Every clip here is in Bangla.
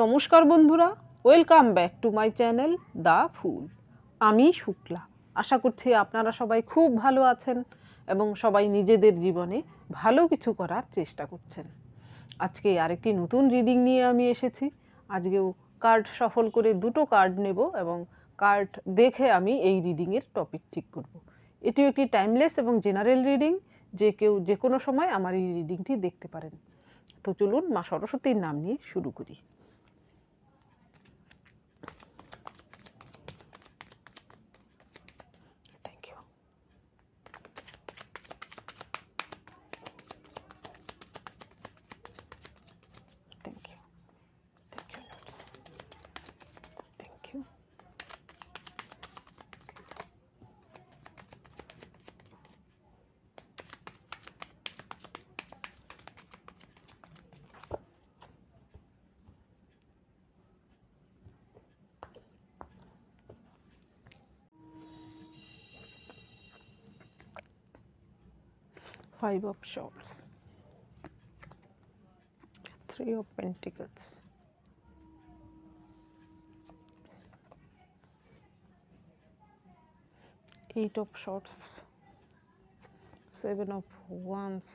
নমস্কার বন্ধুরা, welcome back to my channel the full. আমি শুক্লা। আশা করছি আপনারা সবাই খুব ভালো আছেন এবং সবাই নিজেদের জীবনে ভালো কিছু করার চেষ্টা করছেন। আজকে আরেকটি নতুন রিডিং নিয়ে আমি এসেছি। আজকেও কার্ড সফল করে দুটো কার্ড নেব এবং কার্ড দেখে আমি এই রিডিংয়ের টপিক ঠিক করব। এটিও একটি টাইমলেস এবং জেনারেল রিডিং, যে কেউ যে কোনো সময় আমার এই রিডিংটি দেখতে পারেন। তো চলুন মা সরস্বতীর নাম নিয়ে শুরু করি। Five of Swords, Three of Pentacles, Eight of Swords, Seven of Wands,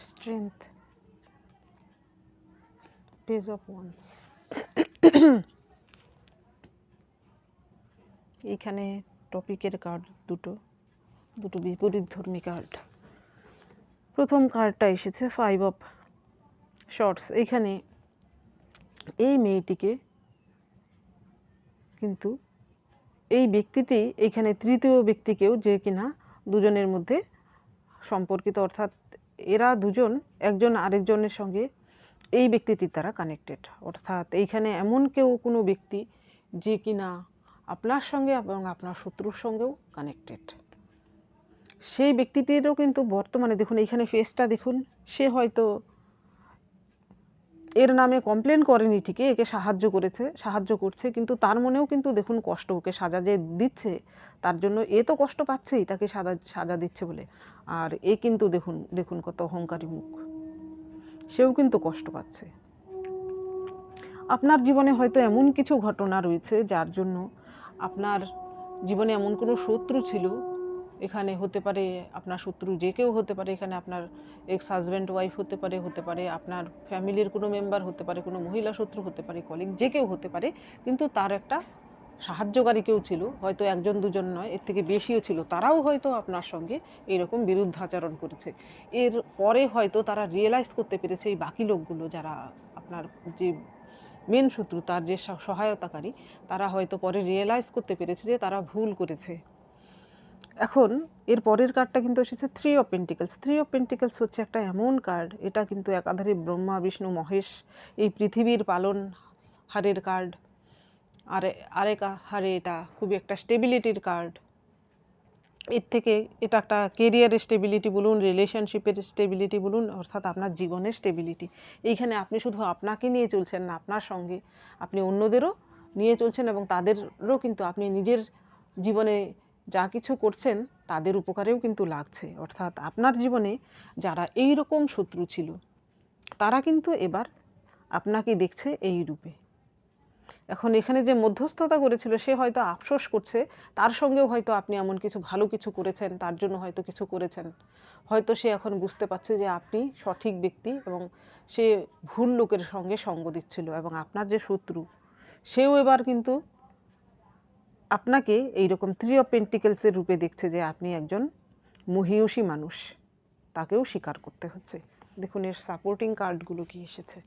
Strength, Page of Wands. এখানে টপিকের কার্ড দুটো বিপরীতধর্মী কার্ড। প্রথম কার্ডটা এসেছে ফাইভ অফ শর্টস। এখানে এই মেয়েটিকে কিন্তু এই ব্যক্তিটি এখানে তৃতীয় ব্যক্তিকেও, যে কিনা দুজনের মধ্যে সম্পর্কিত, অর্থাৎ এরা দুজন একজন আরেকজনের সঙ্গে এই ব্যক্তিটির দ্বারা কানেক্টেড। অর্থাৎ এইখানে এমন কোনো ব্যক্তি যে কিনা আপনার সঙ্গে এবং আপনার শত্রুর সঙ্গেও কানেক্টেড। সেই ব্যক্তিটিরও কিন্তু বর্তমানে দেখুন, এইখানে ফেসটা দেখুন, সে হয়তো এর নামে কমপ্লেন করেনি ঠিকই, একে সাহায্য করছে, কিন্তু তার মনেও কিন্তু দেখুন কষ্ট, ওকে সাজা যে দিচ্ছে তার জন্য এ তো কষ্ট পাচ্ছেই, তাকে সাজা দিচ্ছে বলে। আর এ কিন্তু দেখুন কত অহংকারী মুখ, সেও কিন্তু কষ্ট পাচ্ছে। আপনার জীবনে হয়তো এমন কিছু ঘটনা রয়েছে যার জন্য আপনার জীবনে এমন কোনো শত্রু ছিল। এখানে হতে পারে আপনার শত্রু যে কেউ হতে পারে, এখানে আপনার এক্স হাজব্যান্ড ওয়াইফ হতে পারে আপনার ফ্যামিলির কোনো মেম্বার হতে পারে, কোনো মহিলা শত্রু হতে পারে, কলিগ যে কেউ হতে পারে, কিন্তু তার একটা সাহায্যকারী কেউ ছিল, হয়তো একজন দুজন নয়, এর থেকে বেশিও ছিল। তারাও হয়তো আপনার সঙ্গে এইরকম বিরুদ্ধাচরণ করেছে। এর পরে হয়তো তারা রিয়েলাইজ করতে পেরেছে, এই বাকি লোকগুলো যারা আপনার যে মেন শত্রু, তার যে সহায়তাকারী, তারা হয়তো পরে রিয়েলাইজ করতে পেরেছে যে তারা ভুল করেছে। এখন এর পরের কার্ডটা কিন্তু এসেছে three of pentacles. Three of pentacles হচ্ছে একটা এমন কার্ড, এটা কিন্তু একাধারে ব্রহ্মা বিষ্ণু মহেশ এই পৃথিবীর পালনহারের কার্ড। আরেক হারে এটা খুবই একটা স্টেবিলিটির কার্ড। এর থেকে এটা একটা কেরিয়ারের স্টেবিলিটি বলুন, রিলেশনশিপের স্টেবিলিটি বলুন, অর্থাৎ আপনার জীবনের স্টেবিলিটি। এইখানে আপনি শুধু আপনাকে নিয়ে চলছেন না, আপনার সঙ্গে আপনি অন্যদেরও নিয়ে চলছেন এবং তাদেরও কিন্তু আপনি নিজের জীবনে যা কিছু করছেন তাদের উপকারেও কিন্তু লাগছে। অর্থাৎ আপনার জীবনে যারা এই রকম শত্রু ছিল তারা কিন্তু এবার আপনাকে দেখছে এই রূপে। এখন এখানে যে মধ্যস্থতা করেছিল সে হয়তো আফসোস করছে, তার সঙ্গেও হয়তো আপনি এমন কিছু ভালো কিছু করেছেন, তার জন্য হয়তো কিছু করেছেন। হয়তো সে এখন বুঝতে পারছে যে আপনি সঠিক ব্যক্তি এবং সে ভুল লোকের সঙ্গে সঙ্গ দিচ্ছিল। এবং আপনার যে শত্রু সেও এবার কিন্তু আপনাকে এইরকম থ্রি অফ পেন্টিকলসের রূপে দেখছে, যে আপনি একজন মহিয়সী মানুষ, তাকেও স্বীকার করতে হচ্ছে। দেখুন এর সাপোর্টিং কার্ডগুলো কি এসেছে।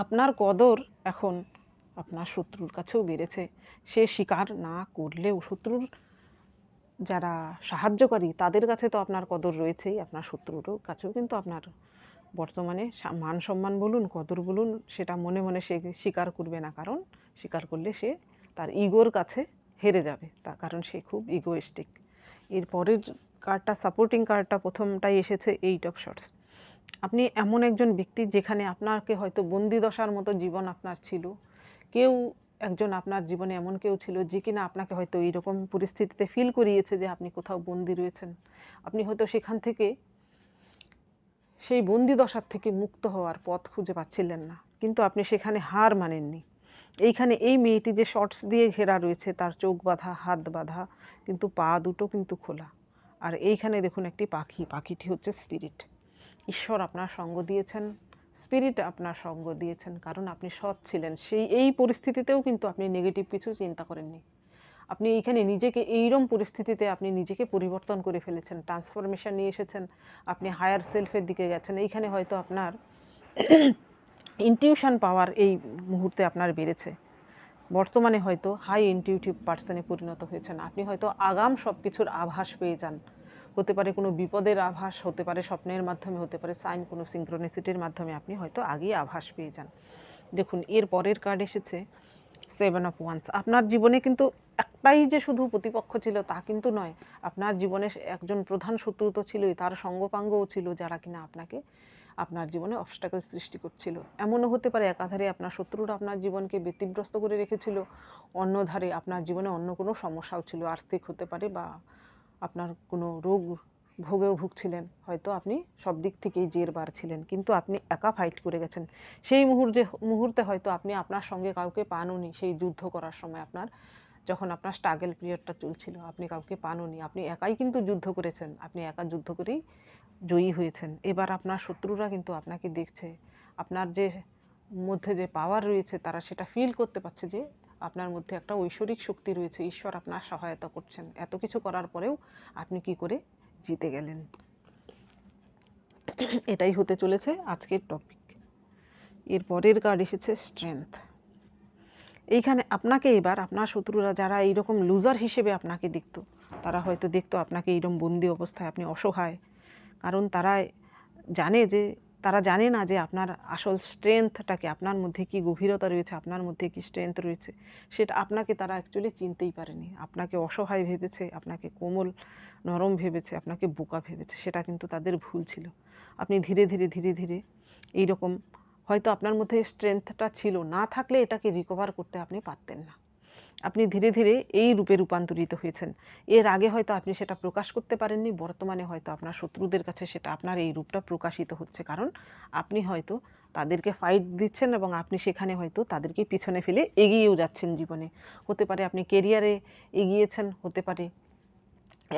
আপনার কদর এখন আপনার শত্রুর কাছেও বেড়েছে। সে স্বীকার না করলেও শত্রুর যারা সাহায্যকারী তাদের কাছে তো আপনার কদর রয়েছেই, আপনার শত্রুরও কাছেও কিন্তু আপনার বর্তমানে মান সম্মান বলুন, কদর বলুন, সেটা মনে মনে সে স্বীকার করবে না, কারণ স্বীকার করলে সে তার ইগোর কাছে হেরে যাবে, তার কারণ সে খুব ইগোয়েস্টিক। এর পরের কার্ডটা, সাপোর্টিং কার্ডটা, প্রথমটাই এসেছে এইট অফ শর্টস। আপনি এমন একজন ব্যক্তি যেখানে আপনাকে হয়তো বন্দিদশার মতো জীবন আপনার ছিল। কেউ একজন আপনার জীবনে এমন কেউ ছিল যে কিনা আপনাকে হয়তো এইরকম পরিস্থিতিতে ফিল করিয়েছে যে আপনি কোথাও বন্দি রয়েছেন। আপনি হয়তো সেখান থেকে সেই বন্দি দশার থেকে মুক্ত হওয়ার পথ খুঁজে পাচ্ছিলেন না, কিন্তু আপনি সেখানে হার মানেননি। এইখানে এই মেয়েটি যে শর্টস দিয়ে ঘেরা রয়েছে, তার চোখ বাঁধা, হাত বাঁধা, কিন্তু পা দুটো কিন্তু খোলা। আর এইখানে দেখুন একটি পাখি, পাখিটি হচ্ছে স্পিরিট। ঈশ্বর আপনার সঙ্গ দিয়েছেন, স্পিরিট আপনার সঙ্গ দিয়েছেন, কারণ আপনি সৎ ছিলেন। এই পরিস্থিতিতেও কিন্তু আপনি নেগেটিভ কিছু চিন্তা করেননি। আপনি এইখানে নিজেকে এইরকম পরিস্থিতিতে আপনি নিজেকে পরিবর্তন করে ফেলেছেন, ট্রান্সফরমেশন নিয়ে এসেছেন, আপনি হায়ার সেলফের দিকে গেছেন। এইখানে হয়তো আপনার ইনটিউশন পাওয়ার এই মুহূর্তে আপনার বেড়েছে। বর্তমানে হয়তো হাই ইনটিউটিভ পার্সনে পরিণত হয়েছেন। আপনি হয়তো আগাম সব কিছুর আভাস পেয়ে যান। হতে পারে কোনো বিপদের আভাস, হতে পারে স্বপ্নের মাধ্যমে, হতে পারে সাইন, কোনো সিঙ্ক্রোনিসিটির মাধ্যমে আপনি হয়তো আগেই আভাস পেয়ে যান। দেখুন এর পরের কার্ড এসেছে 7 অফ ওয়ান্স। আপনার জীবনে কিন্তু একটাই যে শুধু প্রতিপক্ষ ছিল তা কিন্তু নয়। আপনার জীবনে একজন প্রধান শত্রু তো ছিলই, তার সঙ্গপাঙ্গও ছিল, যারা কিনা আপনার জীবনে অবস্টাকেল সৃষ্টি করছিল। এমনও হতে পারে একাধারে আপনার শত্রুরা আপনার জীবনকে ব্যতিগ্রস্ত করে রেখেছিল, অন্যধারে আপনার জীবনে অন্য কোনো সমস্যাও ছিল, আর্থিক হতে পারে বা আপনার কোনো রোগ ভোগেও ভুগছিলেন। হয়তো আপনি সব দিক থেকেই জেরবার ছিলেন, কিন্তু আপনি একা ফাইট করে গেছেন। সেই মুহূর্তে হয়তো আপনি আপনার সঙ্গে কাউকে পানওনি। সেই যুদ্ধ করার সময় যখন আপনার স্ট্রাগল পিরিয়ডটা চলছিল, আপনি কাউকে পানওনি। আপনি একাই কিন্তু যুদ্ধ করেছেন, আপনি একা যুদ্ধ করেই জয়ী হয়েছেন। এবার আপনার শত্রুরা কিন্তু আপনাকে দেখছে, আপনার যে মধ্যে যে পাওয়ার রয়েছে তারা সেটা ফিল করতে পারছে যে আপনার মধ্যে একটা ঐশ্বরিক শক্তি রয়েছে, ঈশ্বর আপনার সহায়তা করছেন। এত কিছু করার পরেও আপনি কি করে জিতে গেলেন। এটাই হতে চলেছে আজকের টপিক। এর পরের কার্ড এসেছে স্ট্রেংথ। এইখানে আপনাকে এবার আপনার শত্রুরা যারা এইরকম লুজার হিসেবে আপনাকে দেখতো, তারা হয়তো দেখতো আপনাকে এইরকম বন্দি অবস্থায়, আপনি অসহায়। কারণ তারা জানে না যে আপনার আসল স্ট্রেংথটাকে, আপনার মধ্যে কি গভীরতা রয়েছে, আপনার মধ্যে কি স্ট্রেংথ রয়েছে, সেটা আপনাকে তারা অ্যাকচুয়ালি চিনতেই পারেনি। আপনাকে অসহায় ভেবেছে, আপনাকে কোমল নরম ভেবেছে, আপনাকে বোকা ভেবেছে। সেটা কিন্তু তাদের ভুল ছিল। আপনি ধীরে ধীরে ধীরে ধীরে এইরকম, হয়তো আপনার মধ্যে স্ট্রেংথটা ছিল, না থাকলে এটাকে রিকভার করতে আপনি পারতেন না। আপনি ধীরে ধীরে এই রূপে রূপান্তরিত হয়েছেন। এর আগে হয়তো আপনি সেটা প্রকাশ করতে পারেননি, বর্তমানে হয়তো আপনার শত্রুদের কাছে সেটা আপনার এই রূপটা প্রকাশিত হচ্ছে, কারণ আপনি হয়তো তাদেরকে ফাইট দিচ্ছেন এবং আপনি সেখানে হয়তো তাদেরকে পিছনে ফেলে এগিয়েও যাচ্ছেন জীবনে। হতে পারে আপনি কেরিয়ারে এগিয়েছেন, হতে পারে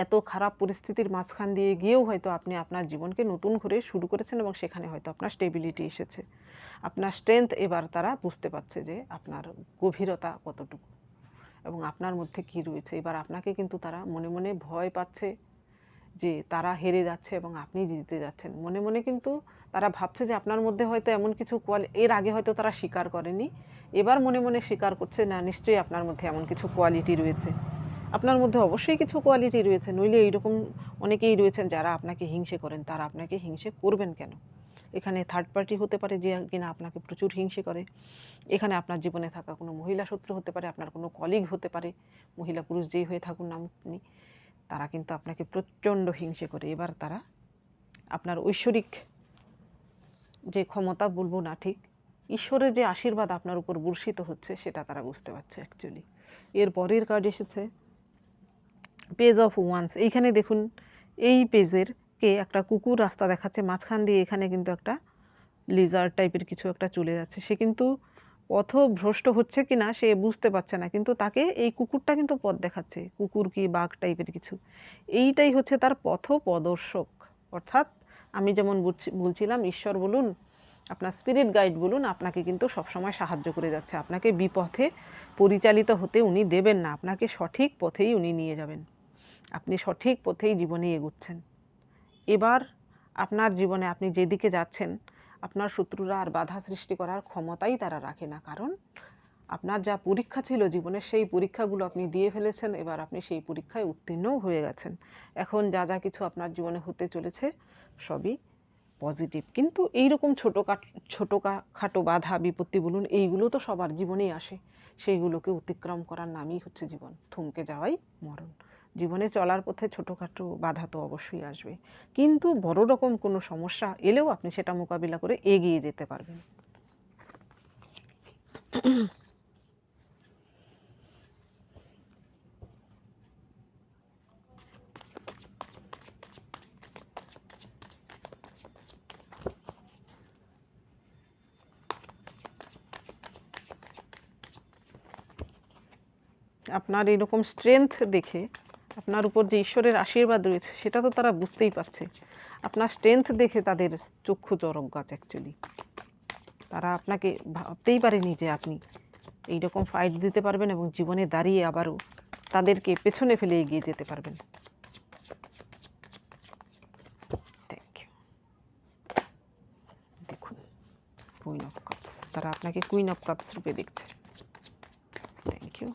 এত খারাপ পরিস্থিতির মাঝখান দিয়ে গিয়েও হয়তো আপনি আপনার জীবনকে নতুন করে শুরু করেছেন এবং সেখানে হয়তো আপনার স্টেবিলিটি এসেছে। আপনার স্ট্রেংথ এবার তারা বুঝতে পারছে যে আপনার গভীরতা কতটুকু এবং আপনার মধ্যে কি রয়েছে। এবার আপনাকে কিন্তু তারা মনে মনে ভয় পাচ্ছে যে তারা হেরে যাচ্ছে এবং আপনি জিতে যাচ্ছেন। মনে মনে কিন্তু তারা ভাবছে যে আপনার মধ্যে হয়তো এমন কিছু এর আগে হয়তো তারা স্বীকার করেনি, এবার মনে মনে স্বীকার করছে, না নিশ্চয়ই আপনার মধ্যে এমন কিছু কোয়ালিটি রয়েছে। আপনার মধ্যে অবশ্যই কিছু কোয়ালিটি রয়েছে, নইলে এইরকম অনেকেই রয়েছেন যারা আপনাকে হিংসে করেন। তারা আপনাকে হিংসে করবেন কেন? এখানে থার্ড পার্টি হতে পারে যে কিনা আপনাকে প্রচুর হিংসে করে। এখানে আপনার জীবনে থাকা কোনো মহিলা শত্রু হতে পারে, আপনার কোনো কলিগ হতে পারে, মহিলা পুরুষ যেই হয়ে থাকুন না আপনি, তারা কিন্তু আপনাকে প্রচণ্ড হিংসে করে। এবার তারা আপনার ঐশ্বরিক যে ক্ষমতা বলবো না, ঠিক ঈশ্বরের যে আশীর্বাদ আপনার উপর বর্ষিত হচ্ছে সেটা তারা বুঝতে পারছে অ্যাকচুয়ালি। এর পরের কার্ড এসেছে পেজ অফ ওয়ান্স। এইখানে দেখুন এই পেজের একটা কুকুর রাস্তা দেখাচ্ছে, মাঝখান দিয়ে এখানে কিন্তু একটা লিজার্ড টাইপের কিছু একটা চলে যাচ্ছে। সে কিন্তু পথভ্রষ্ট হচ্ছে কি না সে বুঝতে পারছে না, কিন্তু তাকে এই কুকুরটা কিন্তু পথ দেখাচ্ছে। কুকুর কি বাঘ টাইপের কিছু, এইটাই হচ্ছে তার পথ প্রদর্শক। অর্থাৎ আমি যেমন বলছিলাম, ঈশ্বর বলুন, আপনার স্পিরিট গাইড বলুন, আপনাকে কিন্তু সবসময় সাহায্য করে যাচ্ছে। আপনাকে বিপথে পরিচালিত হতে উনি দেবেন না, আপনাকে সঠিক পথেই উনি নিয়ে যাবেন। আপনি সঠিক পথেই জীবনে এগোচ্ছেন। এবার আপনার জীবনে আপনি যেদিকে যাচ্ছেন, আপনার শত্রুরা আর বাধা সৃষ্টি করার ক্ষমতাই তারা রাখে না, কারণ আপনার যা পরীক্ষা ছিল জীবনের, সেই পরীক্ষাগুলো আপনি দিয়ে ফেলেছেন। এবার আপনি সেই পরীক্ষায় উত্তীর্ণও হয়ে গেছেন। এখন যা যা কিছু আপনার জীবনে হতে চলেছে সবই পজিটিভ। কিন্তু এইরকম ছোটোখাটো বাধা বিপত্তি বলুন, এইগুলো তো সবার জীবনেই আসে। সেইগুলোকে অতিক্রম করার নামই হচ্ছে জীবন। থমকে যাওয়াই মরণ। জীবনে চলার পথে ছোটোখাটো বাধা তো অবশ্যই আসবে, কিন্তু বড় রকম কোনো সমস্যা এলেও আপনি সেটা মোকাবিলা করে এগিয়ে যেতে পারবেন। আপনার এরকম স্ট্রেংথ দেখে, আপনার উপর যে ঈশ্বরের আশীর্বাদ রয়েছে সেটা তো তারা বুঝতেই পারছে। আপনার স্ট্রেংথ দেখে তাদের চক্ষু চড়ক গাছ অ্যাকচুয়ালি। তারা আপনাকে ভাবতেই পারেনি যে আপনি এইরকম ফাইট দিতে পারবেন এবং জীবনে দাঁড়িয়ে আবারও তাদেরকে পেছনে ফেলে এগিয়ে যেতে পারবেন। Thank you. দেখুন কুইন অফ কাপস, তারা আপনাকে কুইন অফ কাপস রূপে দেখছে। Thank you.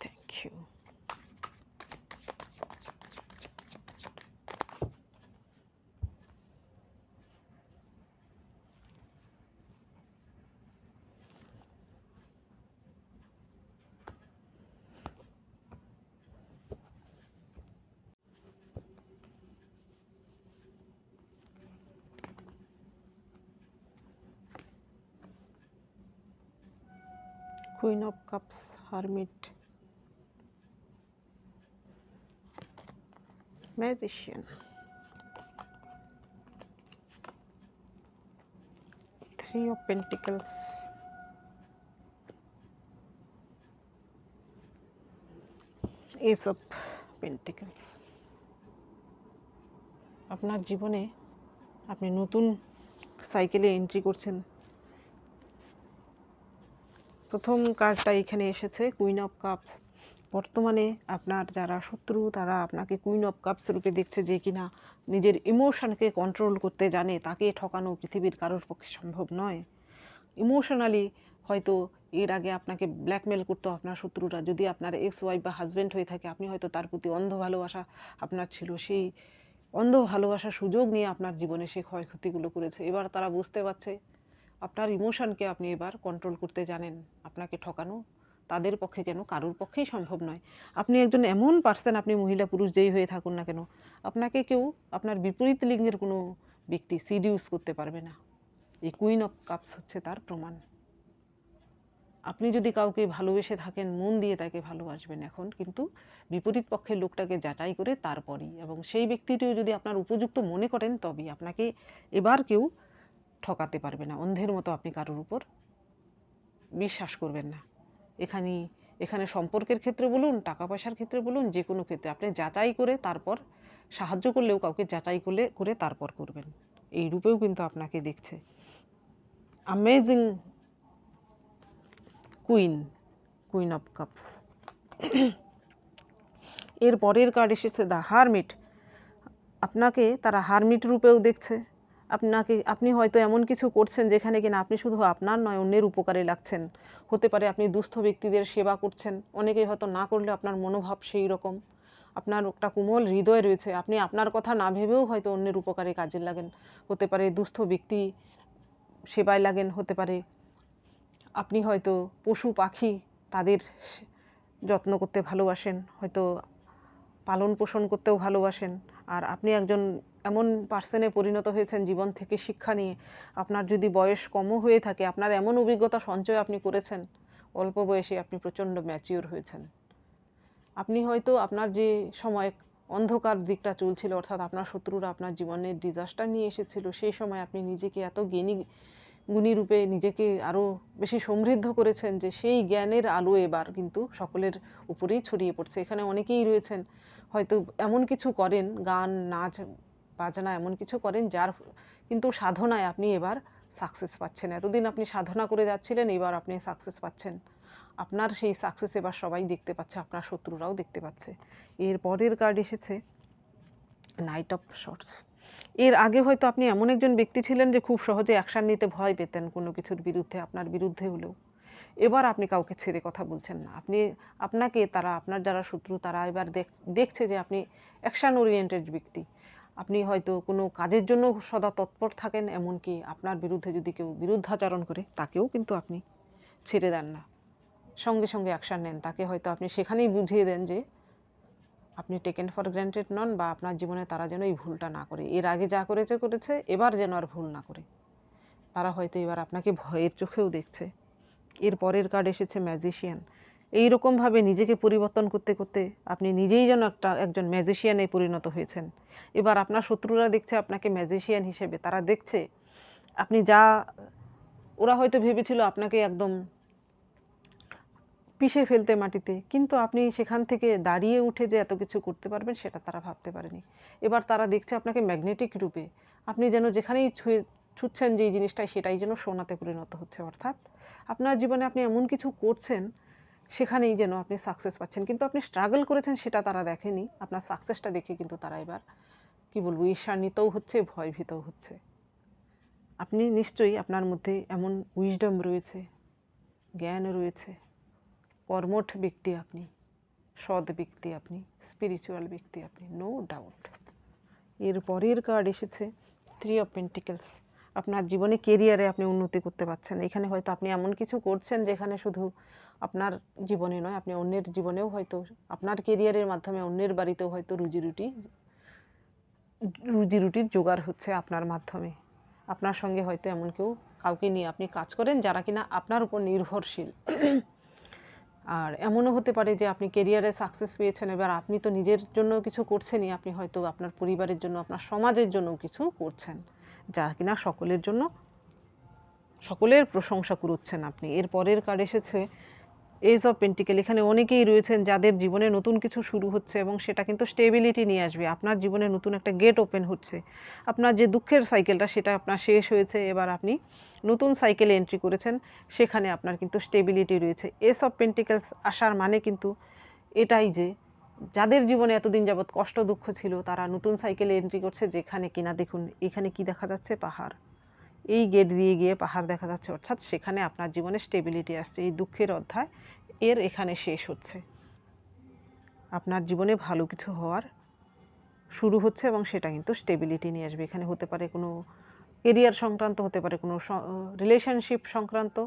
Thank you. Queen of Cups, Hermit, Magician, Three of Pentacles, Ace of Pentacles। আপনার জীবনে আপনি নতুন সাইকেলে এন্ট্রি করছেন। প্রথম কার্ডটা এখানে এসেছে কুইন অফ কাপস। বর্তমানে আপনার যারা শত্রু তারা আপনাকে কুইন অফ কাপস রূপে দেখছে, যে কিনা নিজের ইমোশনকে কন্ট্রোল করতে জানে। তাকে ঠকানো পৃথিবীর কারোর পক্ষে সম্ভব নয়। ইমোশনালি হয়তো এর আগে আপনাকে ব্ল্যাকমেল করতো আপনার শত্রুরা। যদি আপনার এক্স ওয়াইফ বা হাজব্যান্ড হয়ে থাকে, আপনি হয়তো তার প্রতি অন্ধ ভালোবাসা আপনার ছিল। সেই অন্ধ ভালোবাসার সুযোগ নিয়ে আপনার জীবনে সে ক্ষয়ক্ষতিগুলো করেছে। এবার তারা বুঝতে পারছে আপনার ইমোশনকে আপনি এবার কন্ট্রোল করতে জানেন। আপনাকে ঠকানো তাদের পক্ষে কেন কারোর পক্ষেই সম্ভব নয়। আপনি একজন এমন পার্সন, আপনি মহিলা পুরুষ যেই হয়ে থাকুন না কেন, আপনাকে কেউ আপনার বিপরীত লিঙ্গের কোনো ব্যক্তি সিডিউস করতে পারবে না। এই কুইন অফ কাপস হচ্ছে তার প্রমাণ। আপনি যদি কাউকে ভালোবেসে থাকেন, মন দিয়ে তাকে ভালোবাসবেন এখন, কিন্তু বিপরীত পক্ষের লোকটাকে যাচাই করে তারপরই, এবং সেই ব্যক্তিটিও যদি আপনার উপযুক্ত মনে করেন তবেই। আপনাকে এবার কেউ ঠকাতে পারবে না। অন্ধের মতো আপনি কারোর উপর বিশ্বাস করবেন না। এখানে সম্পর্কের ক্ষেত্রে বলুন, টাকা পয়সার ক্ষেত্রে বলুন, যে কোনো ক্ষেত্রে আপনি যাচাই করে তারপর সাহায্য করলেও কাউকে যাচাই করে তারপর করবেন। এই রূপেও কিন্তু আপনাকে দেখছে। Amazing queen of cups. এর পরের কার্ড এসেছে দ্য হারমিট। আপনাকে তারা হারমিট রূপেও দেখছে। আপনি হয়তো এমন কিছু করছেন যেখানে কিনা আপনি শুধু আপনার নয় অন্যের উপকারে লাগছেন। হতে পারে আপনি দুস্থ ব্যক্তিদের সেবা করছেন। অনেকেই হয়তো না করলে আপনার মনোভাব সেই রকম। আপনার একটা কোমল হৃদয় রয়েছে। আপনি আপনার কথা না ভেবেও হয়তো অন্যের উপকারে কাজে লাগেন। হতে পারে দুস্থ ব্যক্তি সেবায় লাগেন। হতে পারে আপনি হয়তো পশু পাখি তাদের যত্ন করতে ভালোবাসেন, হয়তো পালন পোষণ করতেও ভালোবাসেন। আর আপনি একজন এমন পার্সনে পরিণত হয়েছেন জীবন থেকে শিক্ষা নিয়ে। আপনার যদি বয়স কমও হয়ে থাকে, আপনার এমন অভিজ্ঞতা সঞ্চয় আপনি করেছেন, অল্প বয়সে আপনি প্রচণ্ড ম্যাচিওর হয়েছেন। আপনি হয়তো আপনার যে সময় অন্ধকার দিকটা চলছিল, অর্থাৎ আপনার শত্রুরা আপনার জীবনে ডিজাস্টার নিয়ে এসেছিল, সেই সময় আপনি নিজেকে এত গুণী রূপে নিজেকে আরও বেশি সমৃদ্ধ করেছেন যে সেই জ্ঞানের আলো এবার কিন্তু সকলের উপরেই ছড়িয়ে পড়ছে। এখানে অনেকেই রয়েছেন হয়তো এমন কিছু করেন, গান নাচ বাজনা এমন কিছু করেন যার কিন্তু সাধনায় আপনি এবার সাকসেস পাচ্ছেন। এতদিন আপনি সাধনা করে যাচ্ছিলেন, এবার আপনি সাকসেস পাচ্ছেন। আপনার সেই সাকসেস এবার সবাই দেখতে পাচ্ছে, আপনার শত্রুরাও দেখতে পাচ্ছে। এর পরের কার্ড এসেছে নাইট অফ শর্টস। এর আগে হয়তো আপনি এমন একজন ব্যক্তি ছিলেন যে খুব সহজে অ্যাকশান নিতে ভয় পেতেন কোনো কিছুর বিরুদ্ধে, আপনার বিরুদ্ধে হলেও। এবার আপনি কাউকে ছেড়ে কথা বলছেন না। আপনাকে আপনার যারা শত্রু তারা এবার দেখছে যে আপনি অ্যাকশান ওরিয়েন্টেড ব্যক্তি। আপনি হয়তো কোনো কাজের জন্য সদা তৎপর থাকেন, এমনকি আপনার বিরুদ্ধে যদি কেউ বিরুদ্ধাচরণ করে তাকেও কিন্তু আপনি ছেড়ে দেন না, সঙ্গে সঙ্গে অ্যাকশান নেন। তাকে হয়তো আপনি সেখানেই বুঝিয়ে দেন যে আপনি টেকেন ফর গ্র্যান্টেড নন, বা আপনার জীবনে তারা যেন এই ভুলটা না করে। এর আগে যা করেছে এবার যেন আর ভুল না করে। তারা হয়তো এবার আপনাকে ভয়ের চোখেও দেখছে। এর পরের কার্ড এসেছে ম্যাজিশিয়ান। এই রকমভাবে নিজেকে পরিবর্তন করতে করতে আপনি নিজেই যেন একজন ম্যাজিশিয়ানে পরিণত হয়েছেন। এবার আপনার শত্রুরা দেখছে আপনাকে ম্যাজিশিয়ান হিসেবে। তারা দেখছে আপনি যা ওরা হয়তো ভেবেছিল আপনাকে একদম পিষে ফেলতে মাটিতে, কিন্তু আপনি সেখান থেকে দাঁড়িয়ে উঠে যে এত কিছু করতে পারবেন সেটা তারা ভাবতে পারেনি। এবার তারা দেখছে আপনাকে ম্যাগনেটিক রূপে, আপনি যেন যেখানেই ছুঁচ্ছেন যেই জিনিসটাই সেটাই যেন সোনাতে পরিণত হচ্ছে। অর্থাৎ আপনার জীবনে আপনি এমন কিছু করছেন সেখানেই যেন আপনি সাকসেস পাচ্ছেন, কিন্তু আপনি স্ট্রাগল করেছেন সেটা তারা দেখেনি। আপনার সাকসেসটা দেখে কিন্তু তারা এবার কি বলবো, ঈর্ষান্বিতও হচ্ছে, ভয়ভীতও হচ্ছে। আপনি নিশ্চয়ই, আপনার মধ্যে এমন উইজডম রয়েছে, জ্ঞান রয়েছে, কর্মঠ ব্যক্তি আপনি, সৎ ব্যক্তি আপনি, স্পিরিচুয়াল ব্যক্তি আপনি, নো ডাউট। এর পরের কার্ড এসেছে 3 অফ পেন্টিকেলস। আপনার জীবনে কেরিয়ারে আপনি উন্নতি করতে পারছেন। এখানে হয়তো আপনি এমন কিছু করছেন যেখানে শুধু আপনার জীবনে নয়, আপনি অন্যের জীবনেও হয়তো আপনার কেরিয়ারের মাধ্যমে অন্যের বাড়িতেও হয়তো রুজিরুটির জোগাড় হচ্ছে আপনার মাধ্যমে। আপনার সঙ্গে হয়তো এমন কাউকে নিয়ে আপনি কাজ করেন যারা কিনা আপনার উপর নির্ভরশীল। আর এমনও হতে পারে যে আপনি কেরিয়ারে সাকসেস পেয়েছেন, এবার আপনি তো নিজের জন্য কিছু করছেনই, আপনি হয়তো আপনার পরিবারের জন্য, আপনার সমাজের জন্য কিছু করছেন যা কিনা সকলের প্রশংসা কুড়োচ্ছেন আপনি। এর পরের কার্ড এসেছে এজ অফ পেন্টিকেল। এখানে অনেকেই রয়েছেন যাদের জীবনে নতুন কিছু শুরু হচ্ছে এবং সেটা কিন্তু স্টেবিলিটি নিয়ে আসবে। আপনার জীবনে নতুন একটা গেট ওপেন হচ্ছে। আপনার যে দুঃখের সাইকেলটা সেটা আপনার শেষ হয়েছে, এবার আপনি নতুন সাইকেলে এন্ট্রি করেছেন, সেখানে আপনার কিন্তু স্টেবিলিটি রয়েছে। এস অফ পেন্টিকেলস আসার মানে কিন্তু এটাই যে যাদের জীবনে এতদিন যাবৎ কষ্ট দুঃখ ছিল তারা নতুন সাইকেলে এন্ট্রি করছে, যেখানে কিনা দেখুন এখানে কি দেখা যাচ্ছে, পাহাড়। এই গেট দিয়ে গিয়ে পাহাড় দেখা যাচ্ছে, অর্থাৎ সেখানে আপনার জীবনে স্টেবিলিটি আসছে। এই দুঃখের অধ্যায় এখানে শেষ হচ্ছে। আপনার জীবনে ভালো কিছু হওয়ার শুরু হচ্ছে এবং সেটা কিন্তু স্টেবিলিটি নিয়ে আসবে। এখানে হতে পারে কোনো কেরিয়ার সংক্রান্ত, হতে পারে কোনো রিলেশনশিপ সংক্রান্ত,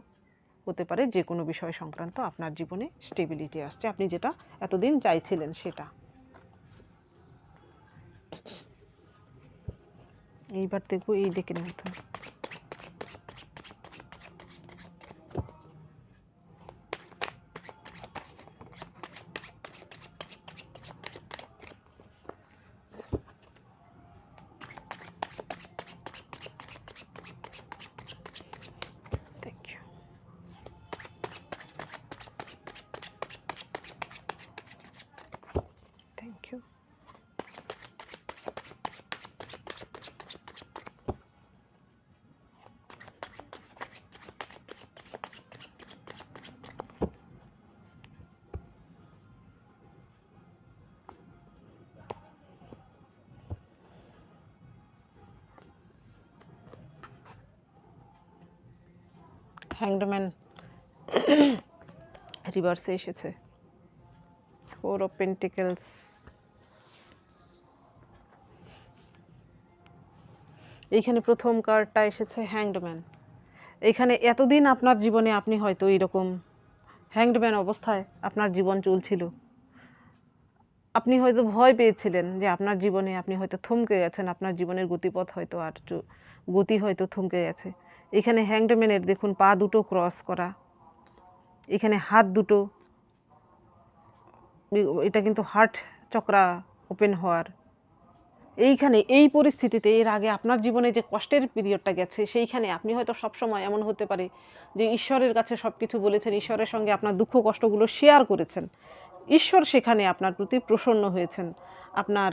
হতে পারে যে কোনো বিষয় সংক্রান্ত আপনার জীবনে স্টেবিলিটি আসছে, আপনি যেটা এতদিন চাইছিলেন সেটা। এইবার দেখবো এই ডেকের মধ্যে thank you. Thank you. Hanged man রিভার্সে এসেছে। 4 অফ পেন্টিকেলস। এইখানে প্রথম কার্ডটা এসেছে হ্যাংডম্যান। এখানে এতদিন আপনার জীবনে আপনি হয়তো এইরকম হ্যাংডম্যান অবস্থায় আপনার জীবন চলছিল। আপনি হয়তো ভয় পেয়েছিলেন যে আপনার জীবনে আপনি হয়তো থমকে গেছেন, আপনার জীবনের গতিপথ হয়তো গতি হয়তো থমকে গেছে। এখানে হ্যাংডম্যানের দেখুন পা দুটো ক্রস করা, এখানে হাত দুটো, এটা কিন্তু হার্ট চক্রা ওপেন হওয়ার। এইখানে এই পরিস্থিতিতে এর আগে আপনার জীবনে যে কষ্টের পিরিয়ডটা গেছে সেইখানে আপনি হয়তো সবসময় এমন হতে পারে যে ঈশ্বরের কাছে সব কিছু বলেছেন, ঈশ্বরের সঙ্গে আপনার দুঃখ কষ্টগুলো শেয়ার করেছেন। ঈশ্বর সেখানে আপনার প্রতি প্রসন্ন হয়েছেন। আপনার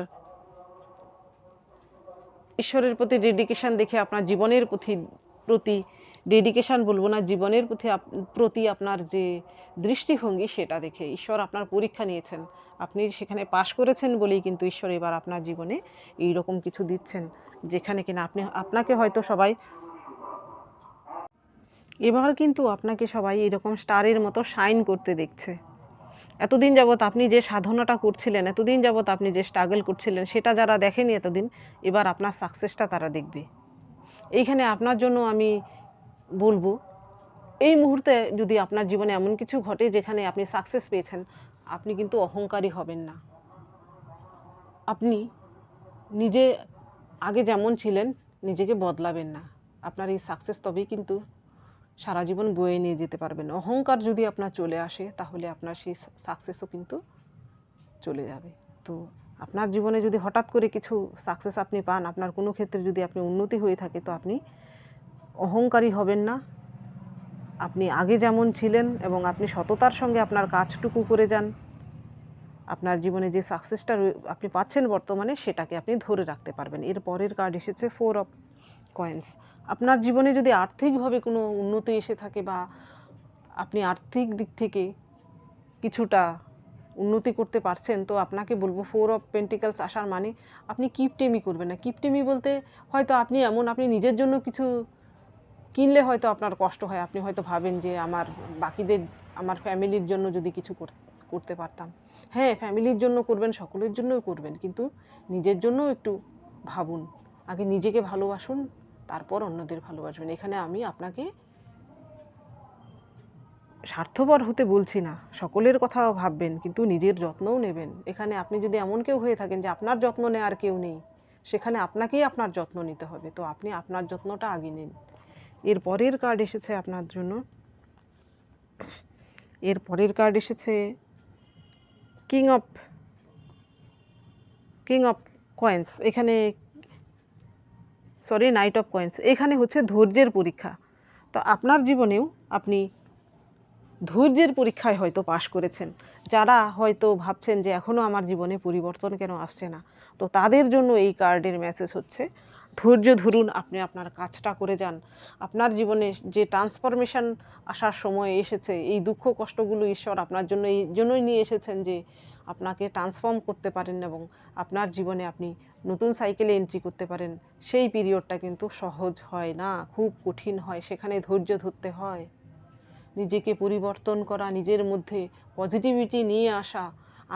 ঈশ্বরের প্রতি ডেডিকেশন দেখে আপনার জীবনের প্রতি ডেডিকেশন বলবো না, জীবনের প্রতি আপনার যে দৃষ্টিভঙ্গি সেটা দেখে ঈশ্বর আপনার পরীক্ষা নিয়েছেন। আপনি সেখানে পাশ করেছেন বলেই কিন্তু ঈশ্বর এবার আপনার জীবনে এই রকম কিছু দিচ্ছেন, যেখানে কিনা আপনাকে হয়তো সবাই এবার কিন্তু আপনাকে সবাই এরকম স্টারের মতো শাইন করতে দেখছে। এতদিন যাবৎ আপনি যে সাধনাটা করছিলেন, এতদিন যাবৎ আপনি যে স্ট্রাগল করছিলেন, সেটা যারা দেখেনি এতদিন, এবার আপনার সাকসেসটা তারা দেখবে। এইখানে আপনার জন্য আমি বলবো, এই মুহূর্তে যদি আপনার জীবনে এমন কিছু ঘটে যেখানে আপনি সাকসেস পেয়েছেন, আপনি কিন্তু অহংকারী হবেন না। আপনি নিজে আগে যেমন ছিলেন নিজেকে বদলাবেন না। আপনার এই সাকসেস তবেই কিন্তু সারা জীবন বয়ে নিয়ে যেতে পারবেন। অহংকার যদি আপনার চলে আসে তাহলে আপনার সেই সাকসেসও কিন্তু চলে যাবে। তো আপনার জীবনে যদি হঠাৎ করে কিছু সাকসেস আপনি পান, আপনার কোনো ক্ষেত্রে যদি আপনি উন্নতি হয়ে থাকে, তো আপনি অহংকারী হবেন না, আপনি আগে যেমন ছিলেন এবং আপনি সততার সঙ্গে আপনার কাজটুকু করে যান, আপনার জীবনে যে সাকসেসটা আপনি পাচ্ছেন বর্তমানে সেটাকে আপনি ধরে রাখতে পারবেন। এর পরের কার্ড এসেছে 4 অফ কয়েন্স। আপনার জীবনে যদি আর্থিকভাবে কোনো উন্নতি এসে থাকে বা আপনি আর্থিক দিক থেকে কিছুটা উন্নতি করতে পারছেন, তো আপনাকে বলবো 4 অফ পেন্টিকালস আসার মানে আপনি কিপটেমি করবেন না। কিপটেমি বলতে হয়তো আপনি আপনি নিজের জন্য কিছু কিনলে হয়তো আপনার কষ্ট হয়, আপনি হয়তো ভাবেন যে আমার ফ্যামিলির জন্য যদি কিছু করতে পারতাম। হ্যাঁ, ফ্যামিলির জন্য করবেন, সকলের জন্যও করবেন, কিন্তু নিজের জন্যও একটু ভাবুন। আগে নিজেকে ভালোবাসুন, তারপর অন্যদের ভালোবাসবেন। এখানে আমি আপনাকে স্বার্থপর হতে বলছি না, সকলের কথাও ভাববেন, কিন্তু নিজের যত্নও নেবেন। এখানে আপনি যদি এমন কেউ হয়ে থাকেন যে আপনার যত্ন নেওয়ার কেউ নেই, সেখানে আপনাকেই আপনার যত্ন নিতে হবে। তো আপনি আপনার যত্নটা আগে নিন। এর পরের কার্ড এসেছে আপনার জন্য, এর পরের কার্ড এসেছে কিং অফ কয়েন্স। এখানে নাইট অফ কয়েন্স। এখানে হচ্ছে ধৈর্যের পরীক্ষা। তো আপনার জীবনেও আপনি ধৈর্যের পরীক্ষায় হয়তো পাশ করেছেন। যারা হয়তো ভাবছেন যে এখনও আমার জীবনে পরিবর্তন কেন আসছে না, তো তাদের জন্য এই কার্ডের মেসেজ হচ্ছে ধৈর্য ধরুন, আপনি আপনার কাজটা করে যান। আপনার জীবনে যে ট্রান্সফরমেশন আসার সময় এসেছে, এই দুঃখ কষ্টগুলো ঈশ্বর আপনার জন্য এই জন্যই নিয়ে এসেছেন যে আপনাকে ট্রান্সফর্ম করতে পারেন এবং আপনার জীবনে আপনি নতুন সাইকেলে এন্ট্রি করতে পারেন। সেই পিরিয়ডটা কিন্তু সহজ হয় না, খুব কঠিন হয়, সেখানে ধৈর্য ধরতে হয়। নিজেকে পরিবর্তন করা, নিজের মধ্যে পজিটিভিটি নিয়ে আসা,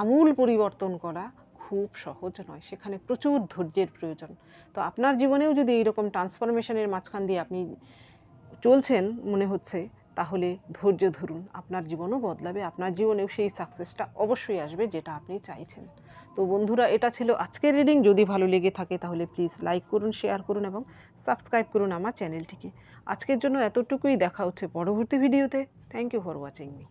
আমূল পরিবর্তন করা খুব সহজ নয়, সেখানে প্রচুর ধৈর্যের প্রয়োজন। তো আপনার জীবনেও যদি এইরকম ট্রান্সফরমেশনের মাঝখান দিয়ে আপনি চলছেন মনে হচ্ছে, তাহলে ধৈর্য ধরুন, আপনার জীবনও বদলাবে, আপনার জীবনেও সেই সাকসেসটা অবশ্যই আসবে যেটা আপনি চাইছেন। তো বন্ধুরা, এটা ছিল আজকের রিডিং। যদি ভালো লেগে থাকে তাহলে প্লিজ লাইক করুন, শেয়ার করুন এবং সাবস্ক্রাইব করুন আমার চ্যানেলটিকে। আজকের জন্য এতটুকুই, দেখা হচ্ছে পরবর্তী ভিডিওতে। Thank you for watching me.